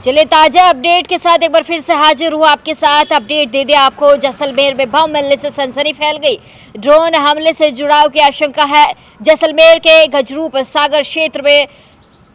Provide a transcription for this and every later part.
चलिए ताजा अपडेट के साथ एक बार फिर से हाजिर हुआ आपके साथ। अपडेट दे दिया आपको, जैसलमेर में बम मिलने से सनसनी फैल गई। ड्रोन हमले से जुड़ाव की आशंका है। जैसलमेर के गजरूप सागर क्षेत्र में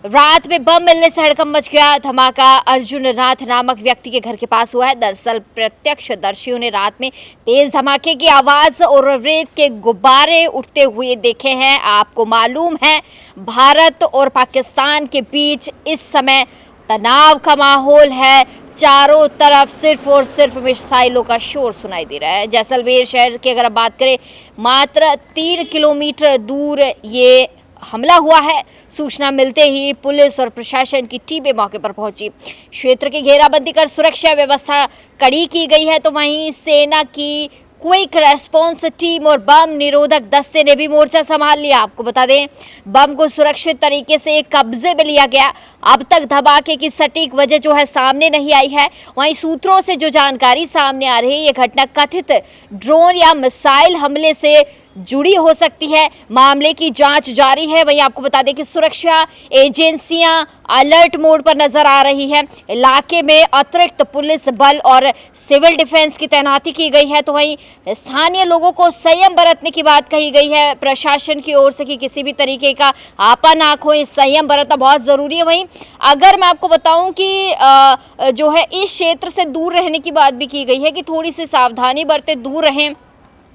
रात में बम मिलने से हड़कंप मच गया। धमाका अर्जुन नाथ नामक व्यक्ति के घर के पास हुआ है। दरअसल प्रत्यक्षदर्शियों ने रात में तेज धमाके की आवाज और रेत के गुब्बारे उठते हुए देखे हैं। आपको मालूम है, भारत और पाकिस्तान के बीच इस समय तनाव का माहौल है। चारों तरफ सिर्फ और सिर्फ मिसाइलों का शोर सुनाई दे रहा है। जैसलमेर शहर की अगर आप बात करें, मात्र 3 किलोमीटर दूर ये हमला हुआ है। सूचना मिलते ही पुलिस और प्रशासन की टीमें मौके पर पहुंची। क्षेत्र की घेराबंदी कर सुरक्षा व्यवस्था कड़ी की गई है। तो वहीं सेना की क्विक रेस्पॉन्स टीम और बम निरोधक दस्ते ने भी मोर्चा संभाल लिया। आपको बता दें, बम को सुरक्षित तरीके से कब्जे में लिया गया। अब तक धमाके की सटीक वजह जो है सामने नहीं आई है। वहीं सूत्रों से जो जानकारी सामने आ रही है, ये घटना कथित ड्रोन या मिसाइल हमले से जुड़ी हो सकती है। मामले की जांच जारी है। वहीं आपको बता दें कि सुरक्षा एजेंसियां अलर्ट मोड पर नजर आ रही हैं। इलाके में अतिरिक्त पुलिस बल और सिविल डिफेंस की तैनाती की गई है। तो वहीं स्थानीय लोगों को संयम बरतने की बात कही गई है प्रशासन की ओर से कि किसी भी तरीके का आपा ना खोए, संयम बरतना बहुत ज़रूरी है। वहीं अगर मैं आपको बताऊं कि जो है इस क्षेत्र से दूर रहने की बात भी की गई है कि थोड़ी सी सावधानी बरते, दूर रहें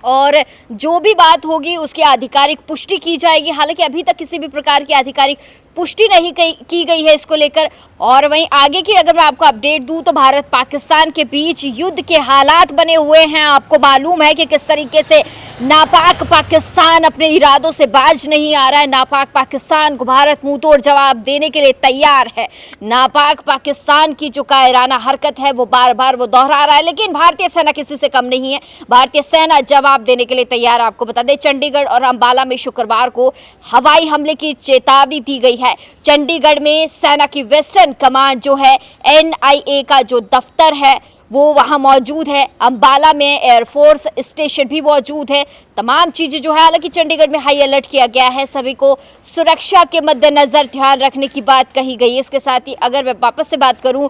और जो भी बात होगी उसकी आधिकारिक पुष्टि की जाएगी। हालांकि अभी तक किसी भी प्रकार की आधिकारिक पुष्टि नहीं की गई है इसको लेकर। और वहीं आगे की अगर मैं आपको अपडेट दूं तो भारत पाकिस्तान के बीच युद्ध के हालात बने हुए हैं। आपको मालूम है कि किस तरीके से नापाक पाकिस्तान अपने इरादों से बाज नहीं आ रहा है। नापाक पाकिस्तान को भारत मुंह तोड़ जवाब देने के लिए तैयार है। नापाक पाकिस्तान की जो कायराना हरकत है वो बार बार वो दोहरा रहा है, लेकिन भारतीय सेना किसी से कम नहीं है। भारतीय सेना जवाब देने के लिए तैयार है। आपको बता दें, चंडीगढ़ और अंबाला में शुक्रवार को हवाई हमले की चेतावनी दी गई है। चंडीगढ़ में सेना की वेस्टर्न कमांड जो है, NIA का जो दफ्तर है वो वहां मौजूद है। अंबाला में एयरफोर्स स्टेशन भी मौजूद है। तमाम चीज़ें जो है, हालांकि चंडीगढ़ में हाई अलर्ट किया गया है। सभी को सुरक्षा के मद्देनज़र ध्यान रखने की बात कही गई है। इसके साथ ही अगर मैं वापस से बात करूं,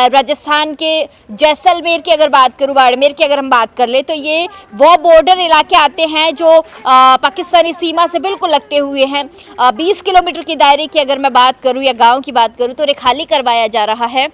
राजस्थान के जैसलमेर की अगर बात करूं, बाड़मेर की अगर हम बात कर ले, तो ये वो बॉर्डर इलाके आते हैं जो पाकिस्तानी सीमा से बिल्कुल लगते हुए हैं। 20 किलोमीटर के दायरे की अगर मैं बात करूँ या गाँव की बात करूँ तो उन्हें खाली करवाया जा रहा है।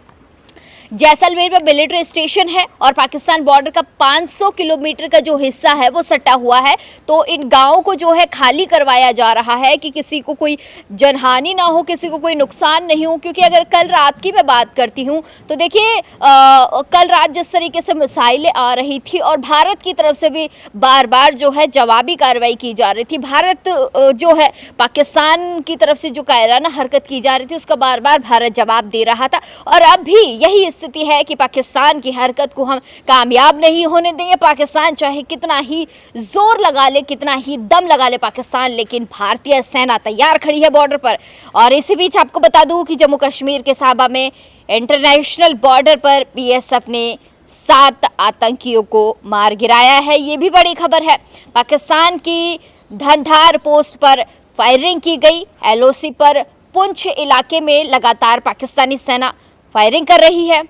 जैसलमेर में मिलिट्री स्टेशन है और पाकिस्तान बॉर्डर का 500 किलोमीटर का जो हिस्सा है वो सटा हुआ है। तो इन गांवों को जो है खाली करवाया जा रहा है कि किसी को कोई जनहानि ना हो, किसी को कोई नुकसान नहीं हो। क्योंकि अगर कल रात की मैं बात करती हूँ तो देखिए, कल रात जिस तरीके से मिसाइलें आ रही थी और भारत की तरफ से भी बार बार जो है जवाबी कार्रवाई की जा रही थी। भारत जो है पाकिस्तान की तरफ से जो कायराना हरकत की जा रही थी उसका बार बार भारत जवाब दे रहा था। और अब भी यही स्थिति है कि पाकिस्तान की हरकत को हम कामयाब नहीं होने देंगे। पाकिस्तान चाहे कितना ही जोर लगा ले, कितना ही दम लगा ले पाकिस्तान, लेकिन भारतीय सेना तैयार खड़ी है बॉर्डर पर। और इसी बीच आपको बता दूं कि जम्मू कश्मीर के साबा में इंटरनेशनल बॉर्डर पर BSF ने 7 आतंकियों को मार गिराया है। ये भी बड़ी खबर है। पाकिस्तान की धंधार पोस्ट पर फायरिंग की गई। LOC पर पुंछ इलाके में लगातार पाकिस्तानी सेना फायरिंग कर रही है।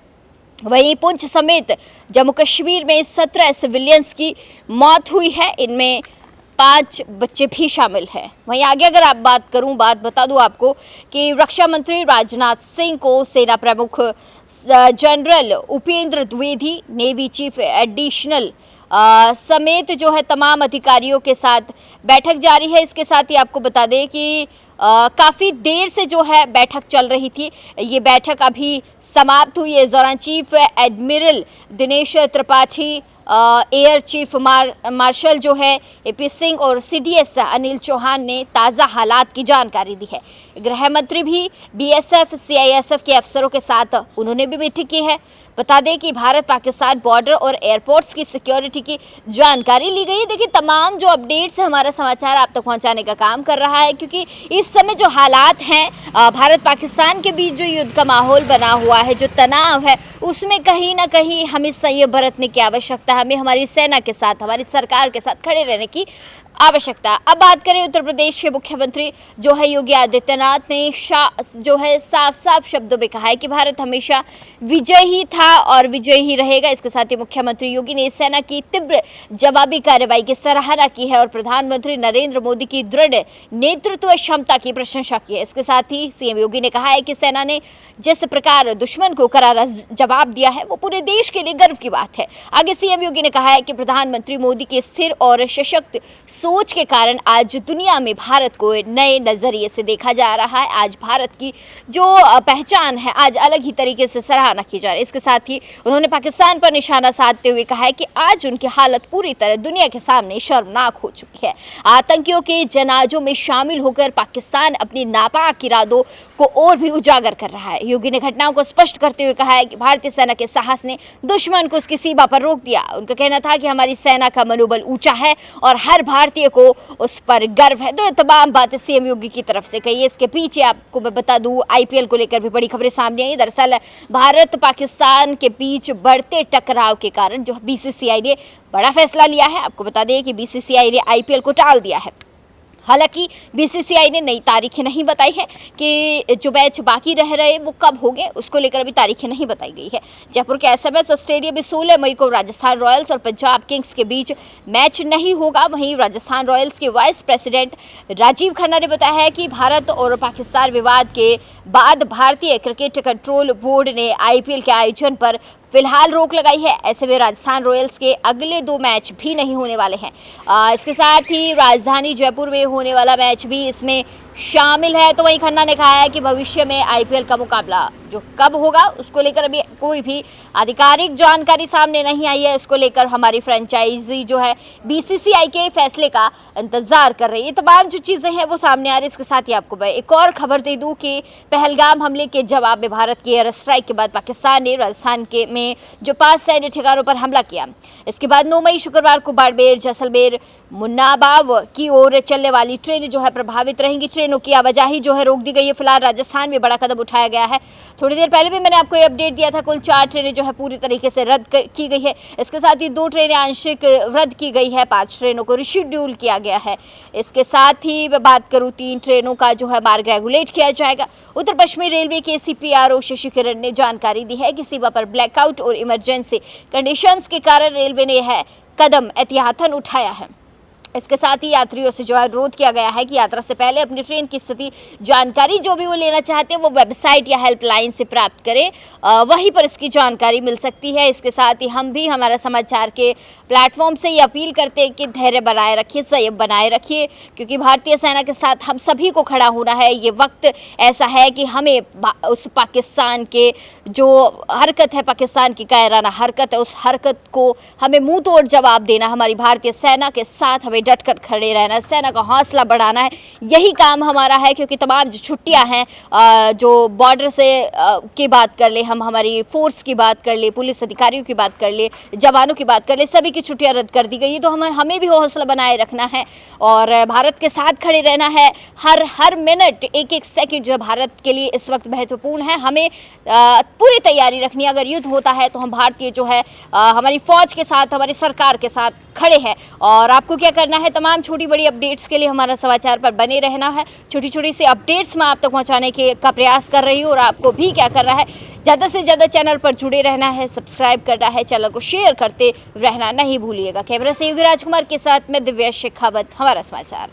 वहीं पुंछ समेत जम्मू कश्मीर में 17 सिविलियंस की मौत हुई है। इनमें 5 बच्चे भी शामिल हैं। वहीं आगे अगर आप बात बता दूं आपको कि रक्षा मंत्री राजनाथ सिंह को सेना प्रमुख general Upendra Dwivedi, navy chief additional समेत जो है तमाम अधिकारियों के साथ बैठक जारी है। इसके साथ ही आपको बता दें कि काफ़ी देर से जो है बैठक चल रही थी। ये बैठक अभी समाप्त हुई है। इस दौरान chief admiral Dinesh Tripathi, air chief marshal जो है AP सिंह और CDS अनिल चौहान ने ताज़ा हालात की जानकारी दी है। गृह मंत्री भी BSF CISF के अफसरों के साथ उन्होंने भी बैठक की है। बता दें कि भारत पाकिस्तान बॉर्डर और एयरपोर्ट्स की सिक्योरिटी की जानकारी ली गई है। देखिए, तमाम जो अपडेट्स है हमारा समाचार आप तक पहुंचाने का काम कर रहा है, क्योंकि इस समय जो हालात हैं भारत पाकिस्तान के बीच जो युद्ध का माहौल बना हुआ है, जो तनाव है, उसमें कहीं ना कहीं हमें संयम बरतने की आवश्यकता है। हमें हमारी सेना के साथ, हमारी सरकार के साथ खड़े रहने की आवश्यकता। अब बात करें उत्तर प्रदेश के मुख्यमंत्री जो है योगी आदित्यनाथ ने जो है साफ साफ शब्दों में कहा है कि भारत हमेशा विजय ही था और विजय ही रहेगा। इसके साथ ही मुख्यमंत्री योगी ने सेना की तीव्र जवाबी कार्रवाई की सराहना की है और प्रधानमंत्री नरेंद्र मोदी की दृढ़ नेतृत्व क्षमता की प्रशंसा की है। इसके साथ ही सीएम योगी ने कहा है कि सेना ने जिस प्रकार दुश्मन को करारा जवाब दिया है वो पूरे देश के लिए गर्व की बात है। आगे सीएम योगी ने कहा है कि प्रधानमंत्री मोदी के स्थिर और सशक्त सोच के कारण आज दुनिया में भारत को नए नजरिए से देखा जा रहा है। आज भारत की जो पहचान है आज अलग ही तरीके से सराहना की जा रही है। इसके साथ ही उन्होंने पाकिस्तान पर निशाना साधते हुए कहा है कि आज उनकी हालत पूरी तरह दुनिया के सामने शर्मनाक हो चुकी है। आतंकियों के जनाजों में शामिल होकर पाकिस्तान अपनी नापाक इरादों को और भी उजागर कर रहा है। योगी ने घटनाओं को स्पष्ट करते हुए कहा है कि भारतीय सेना के साहस ने दुश्मन को उसकी सीमा पर रोक दिया। उनका कहना था कि हमारी सेना का मनोबल ऊंचा है और हर भारतीय को उस पर गर्व है। तो ये तमाम बातें सीएम योगी की तरफ से कही है। इसके पीछे आपको मैं बता दूं आईपीएल को लेकर भी बड़ी खबरें सामने आई। दरअसल भारत पाकिस्तान के बीच बढ़ते टकराव के कारण जो बीसीसीआई ने बड़ा फैसला लिया है। आपको बता दें कि बीसीसीआई ने आईपीएल को टाल दिया है। हालांकि बीसीसीआई ने नई तारीखें नहीं बताई है कि जो मैच बाकी रह रहे वो कब होंगे, उसको लेकर अभी तारीखें नहीं बताई गई है। जयपुर के एसएमएस स्टेडियम में 16 मई को राजस्थान रॉयल्स और पंजाब किंग्स के बीच मैच नहीं होगा। वहीं राजस्थान रॉयल्स के वाइस प्रेसिडेंट राजीव खन्ना ने बताया है कि भारत और पाकिस्तान विवाद के बाद भारतीय क्रिकेट कंट्रोल बोर्ड ने आईपीएल के आयोजन पर फिलहाल रोक लगाई है। ऐसे में राजस्थान रॉयल्स के अगले 2 मैच भी नहीं होने वाले हैं। इसके साथ ही राजधानी जयपुर में होने वाला मैच भी इसमें शामिल है। तो वहीं खन्ना ने कहा है कि भविष्य में आईपीएल का मुकाबला जो कब होगा उसको लेकर अभी कोई भी आधिकारिक जानकारी सामने नहीं आई है। इसको लेकर हमारी फ्रेंचाइजी जो है बीसीसीआई के फैसले का इंतजार कर रही है। तमाम जो चीज़ें हैं वो सामने आ रही है। इसके साथ ही आपको मैं एक और खबर दे दूं कि पहलगाम हमले के जवाब में भारत की एयर स्ट्राइक के बाद पाकिस्तान ने राजस्थान के में जो 5 सैन्य ठिकानों पर हमला किया। इसके बाद 9 मई शुक्रवार को बाड़मेर, जैसलमेर, मुन्नाबाव की ओर चलने वाली ट्रेनें जो है प्रभावित रहेंगी। ट्रेनों की आवाजाही जो है रोक दी गई है। फिलहाल राजस्थान में बड़ा कदम उठाया गया है। थोड़ी देर पहले भी मैंने आपको ये अपडेट दिया था। कुल 4 ट्रेनें जो है पूरी तरीके से रद्द की गई है। इसके साथ ही 2 ट्रेनें आंशिक रद्द की गई है। 5 ट्रेनों को रिशेड्यूल किया गया है। इसके साथ ही मैं बात करूँ 3 ट्रेनों का जो है मार्ग रेगुलेट किया जाएगा। उत्तर पश्चिमी रेलवे के सीपीआरओ शशि किरण ने जानकारी दी है कि सीमा पर ब्लैकआउट और इमरजेंसी कंडीशंस के कारण रेलवे ने यह कदम एहतियातन उठाया है। इसके साथ ही यात्रियों से जो है अनुरोध किया गया है कि यात्रा से पहले अपनी ट्रेन की स्थिति जानकारी जो भी वो लेना चाहते हैं वो वेबसाइट या हेल्पलाइन से प्राप्त करें। वहीं पर इसकी जानकारी मिल सकती है। इसके साथ ही हम भी हमारा समाचार के प्लेटफॉर्म से ये अपील करते हैं कि धैर्य बनाए रखिए, संयम बनाए रखिए, क्योंकि भारतीय सेना के साथ हम सभी को खड़ा होना है। ये वक्त ऐसा है कि हमें उस पाकिस्तान के जो हरकत है, पाकिस्तान की कायराना हरकत है, उस हरकत को हमें मुंह तोड़ जवाब देना। हमारी भारतीय सेना के साथ हमें डटकर खड़े रहना, सेना का हौसला बढ़ाना है। यही काम हमारा है, क्योंकि तमाम जो छुट्टियां हैं, जो बॉर्डर से की बात कर ले, हम हमारी फोर्स की बात कर ले, पुलिस अधिकारियों की बात कर ले, जवानों की बात कर ले, सभी की छुट्टियां रद्द कर दी गई है। तो हमें भी हौसला बनाए रखना है और भारत के साथ खड़े रहना है। हर मिनट, एक सेकंड जो है भारत के लिए इस वक्त महत्वपूर्ण है। हमें पूरी तैयारी रखनी है। अगर युद्ध होता है तो हम भारतीय जो है हमारी फौज के साथ, हमारी सरकार के साथ खड़े हैं। और आपको क्या करना है, तमाम छोटी बड़ी अपडेट्स के लिए हमारा समाचार पर बने रहना है। छोटी छोटी सी अपडेट्स मैं आप तक पहुंचाने का प्रयास कर रही हूँ और आपको भी क्या करना है, ज़्यादा से ज़्यादा चैनल पर जुड़े रहना है, सब्सक्राइब करना है, चैनल को शेयर करते रहना नहीं भूलिएगा। कैमरा से योगी राजकुमार के साथ मैं दिव्या शेखावत, हमारा समाचार।